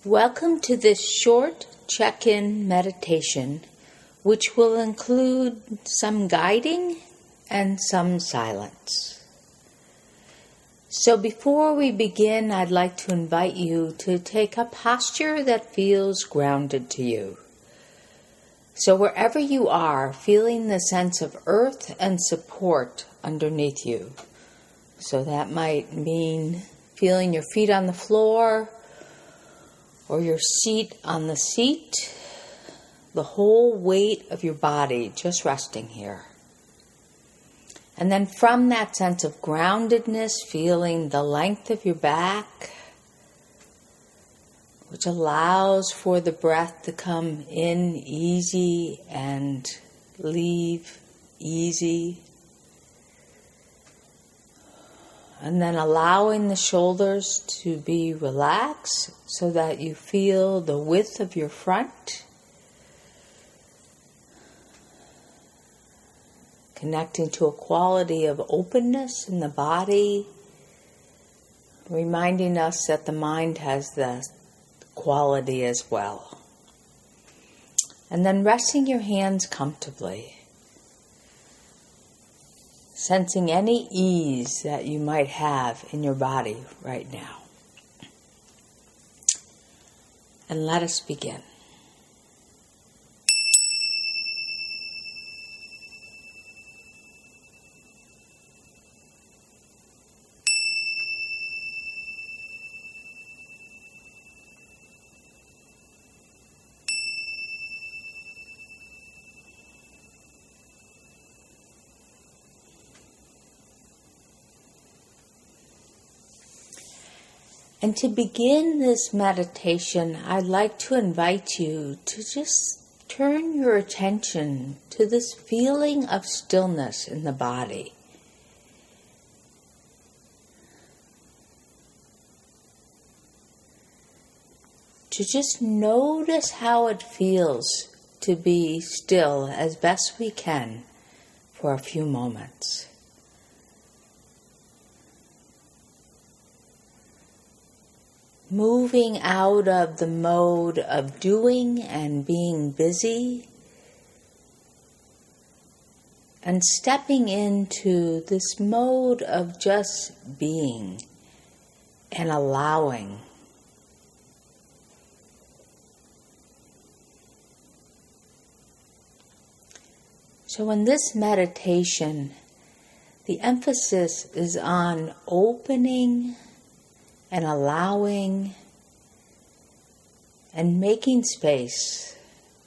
Welcome to this short check-in meditation, which will include some guiding and some silence. So before we begin, I'd like to invite you to take a posture that feels grounded to you. So wherever you are, feeling the sense of earth and support underneath you. So that might mean feeling your feet on the floor, or your seat on the seat, the whole weight of your body just resting here. And then from that sense of groundedness, feeling the length of your back, which allows for the breath to come in easy and leave easy. And then allowing the shoulders to be relaxed so that you feel the width of your front. Connecting to a quality of openness in the body. Reminding us that the mind has the quality as well. And then resting your hands comfortably. Sensing any ease that you might have in your body right now. And let us begin. And to begin this meditation, I'd like to invite you to just turn your attention to this feeling of stillness in the body. To just notice how it feels to be still as best we can for a few moments. Moving out of the mode of doing and being busy, and stepping into this mode of just being and allowing. So in this meditation, the emphasis is on opening and allowing and making space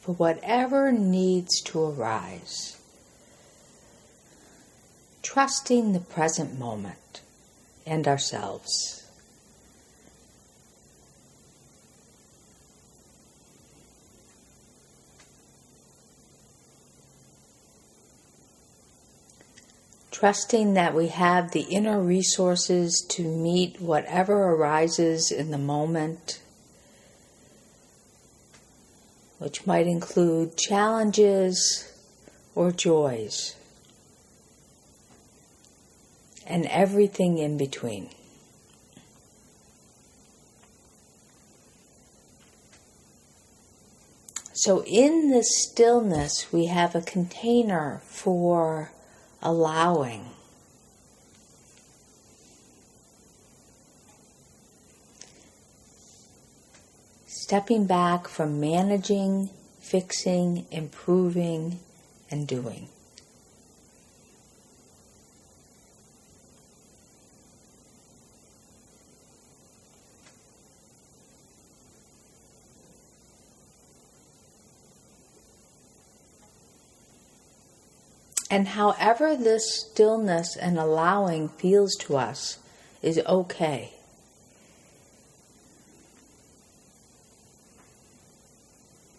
for whatever needs to arise. Trusting the present moment and ourselves. Trusting that we have the inner resources to meet whatever arises in the moment, which might include challenges or joys, and everything in between. So in this stillness, we have a container for allowing. Stepping back from managing, fixing, improving, and doing. And however this stillness and allowing feels to us is okay.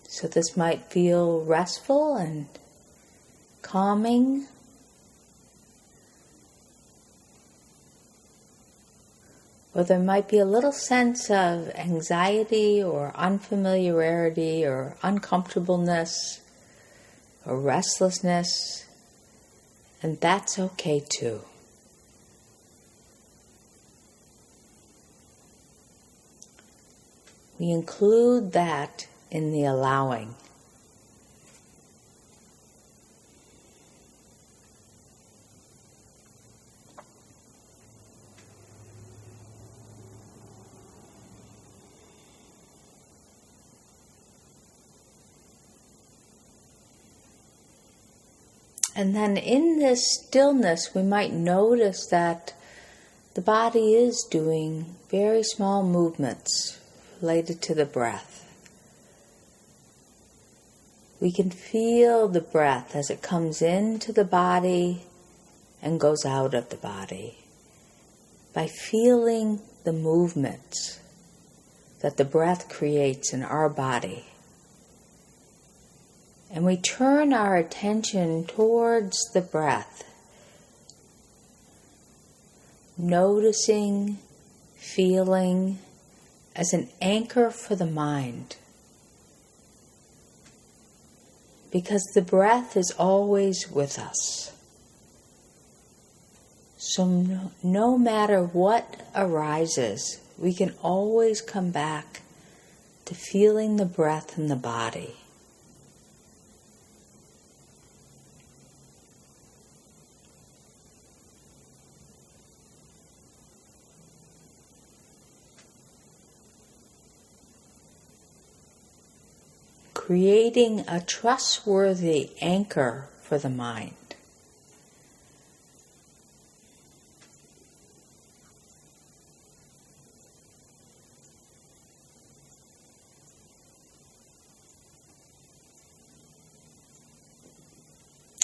So this might feel restful and calming. Or there might be a little sense of anxiety or unfamiliarity or uncomfortableness or restlessness. And that's okay too. We include that in the allowing. And then in this stillness, we might notice that the body is doing very small movements related to the breath. We can feel the breath as it comes into the body and goes out of the body by feeling the movements that the breath creates in our body. And we turn our attention towards the breath, noticing, feeling as an anchor for the mind. Because the breath is always with us. So no matter what arises, we can always come back to feeling the breath in the body. Creating a trustworthy anchor for the mind.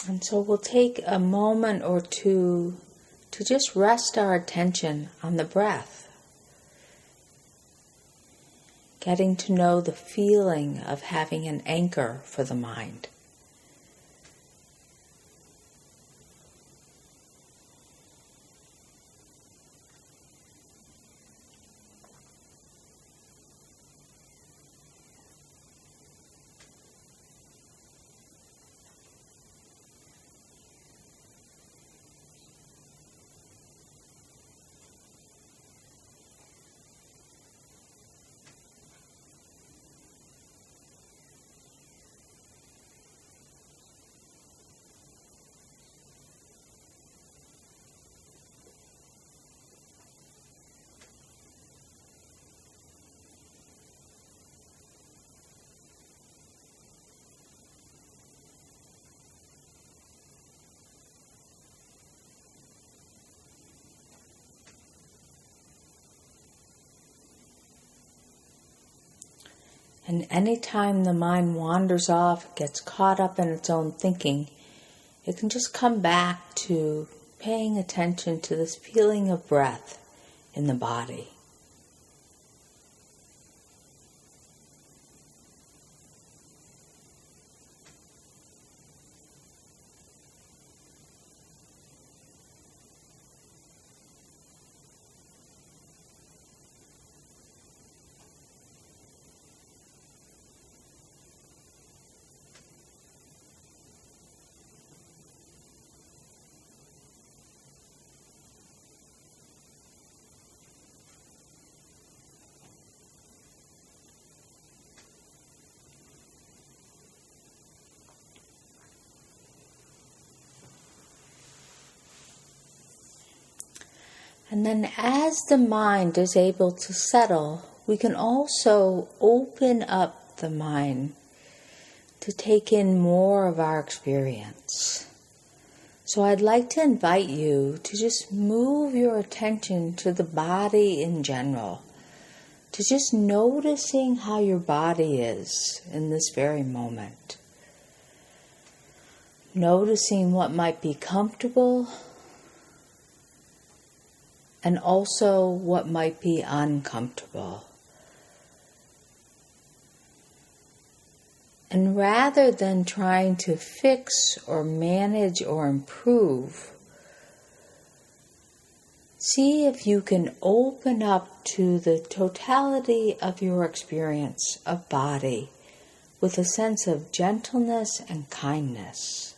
And so we'll take a moment or two to just rest our attention on the breath. Getting to know the feeling of having an anchor for the mind. And anytime the mind wanders off, gets caught up in its own thinking, it can just come back to paying attention to this feeling of breath in the body. And then as the mind is able to settle, we can also open up the mind to take in more of our experience. So I'd like to invite you to just move your attention to the body in general, to just noticing how your body is in this very moment. Noticing what might be comfortable, and also what might be uncomfortable. And rather than trying to fix or manage or improve, see if you can open up to the totality of your experience of body with a sense of gentleness and kindness,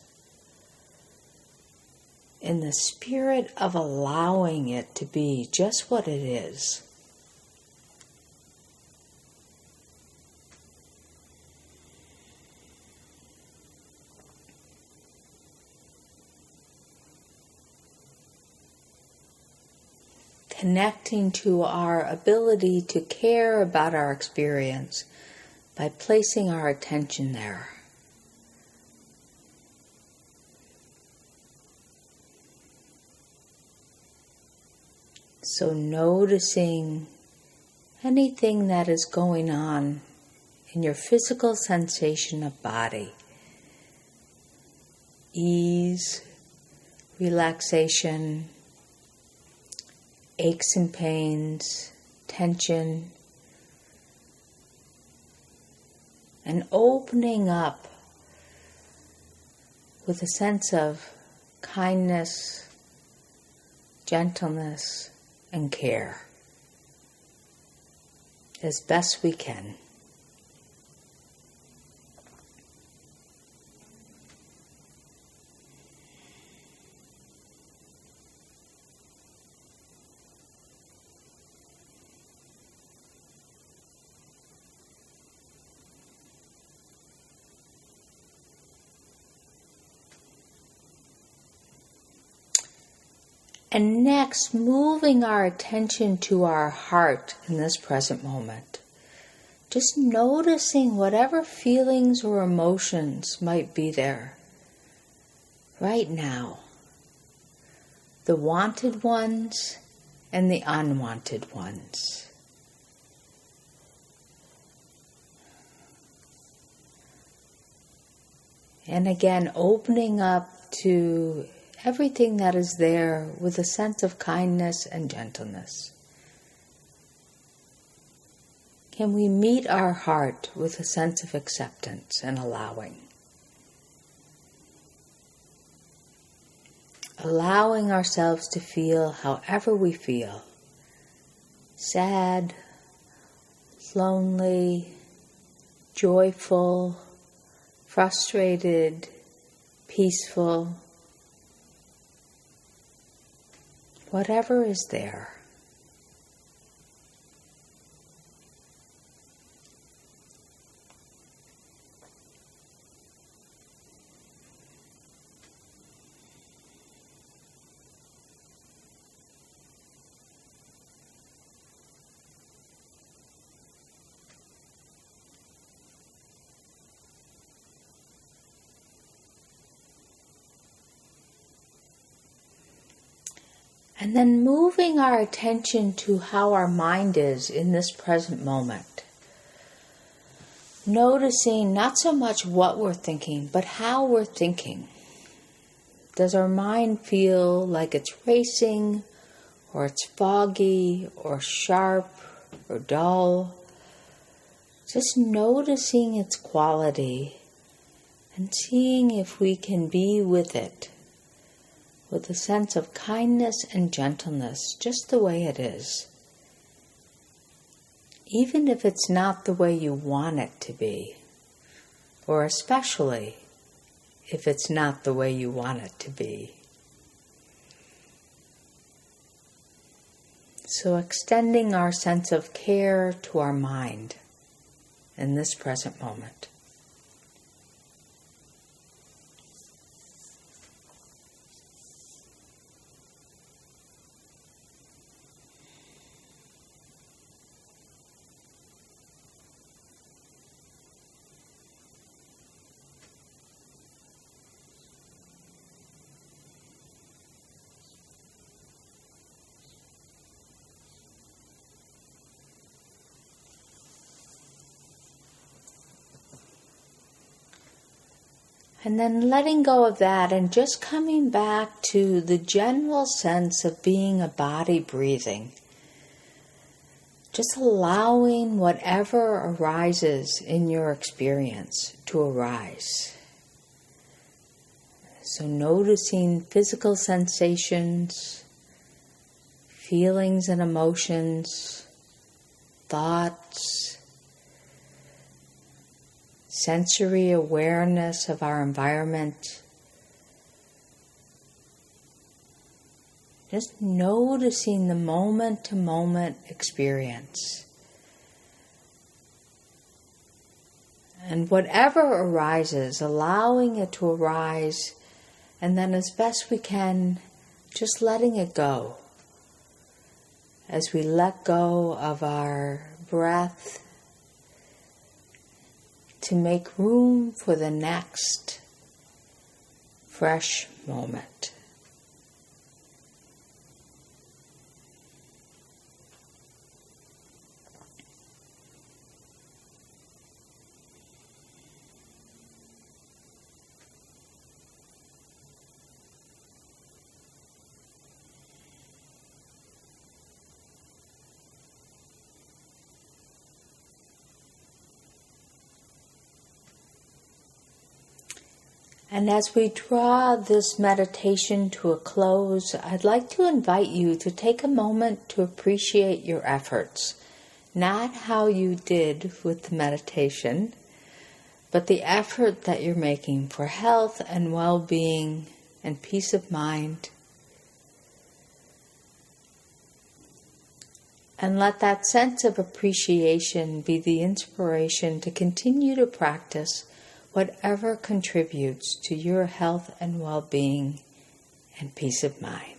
in the spirit of allowing it to be just what it is. connecting to our ability to care about our experience by placing our attention there. So noticing anything that is going on in your physical sensation of body. Ease, relaxation, aches and pains, tension, and opening up with a sense of kindness, gentleness, and care as best we can. And next, moving our attention to our heart in this present moment. Just noticing whatever feelings or emotions might be there right now. The wanted ones and the unwanted ones. And again, opening up to everything that is there with a sense of kindness and gentleness. Can we meet our heart with a sense of acceptance and allowing? Allowing ourselves to feel however we feel. Sad, lonely, joyful, frustrated, peaceful, whatever is there. And then moving our attention to how our mind is in this present moment. Noticing not so much what we're thinking, but how we're thinking. Does our mind feel like it's racing, or it's foggy, or sharp, or dull? Just noticing its quality and seeing if we can be with it with a sense of kindness and gentleness, just the way it is. Even if it's not the way you want it to be, or especially if it's not the way you want it to be. So extending our sense of care to our mind in this present moment. And then letting go of that and just coming back to the general sense of being a body breathing. Just allowing whatever arises in your experience to arise. So noticing physical sensations, feelings and emotions, thoughts, sensory awareness of our environment. Just noticing the moment-to-moment experience. And whatever arises, allowing it to arise, and then as best we can, just letting it go. as we let go of our breath to make room for the next fresh moment. And as we draw this meditation to a close, I'd like to invite you to take a moment to appreciate your efforts. Not how you did with the meditation, but the effort that you're making for health and well-being and peace of mind. And let that sense of appreciation be the inspiration to continue to practice whatever contributes to your health and well-being and peace of mind.